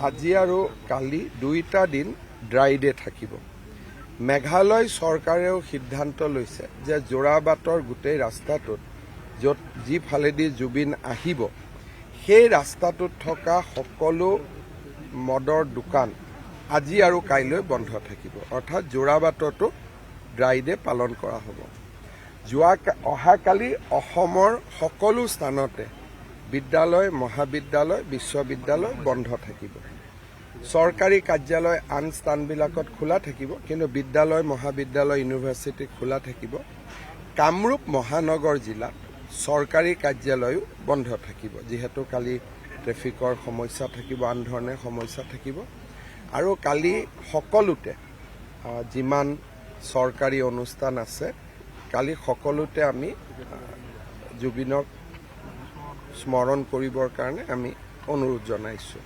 আজি আৰু কালি দুইটা দিন ড্ৰাই ডে থাকিব। মেঘালয় চৰকাৰেও সিদ্ধান্ত লৈছে যে যোৰাবাটৰ গোটেই ৰাস্তাটোত য'ত যিফালেদি জুবিন আহিব সেই ৰাস্তাটোত থকা সকলো মদৰ দোকান আজি আৰু কাইলৈ বন্ধ থাকিব, অৰ্থাৎ যোৰাবাটতো ড্ৰাই ডে পালন কৰা হ'ব। অহাকালি অসমৰ সকলো স্থানতে বিদ্যালয়, মহাবিদ্যালয়, বিশ্ববিদ্যালয় বন্ধ থাকিব। চৰকাৰী কাৰ্যালয় আন স্থানবিলাকত খোলা থাকিব, কিন্তু বিদ্যালয়, মহাবিদ্যালয়, ইউনিভাৰ্চিটি খোলা থাকিব। কামৰূপ মহানগৰ জিলাত চৰকাৰী কাৰ্যালয়ো বন্ধ থাকিব, যিহেতু কালি ট্ৰেফিকৰ সমস্যা থাকিব, আন ধৰণে সমস্যা থাকিব। আৰু কালি সকলোতে যিমান চৰকাৰী অনুষ্ঠান আছে কালি সকলোতে আমি জুবিনক স্মৰণ কৰিবৰ কাৰণে আমি অনুৰোধ জনাইছোঁ।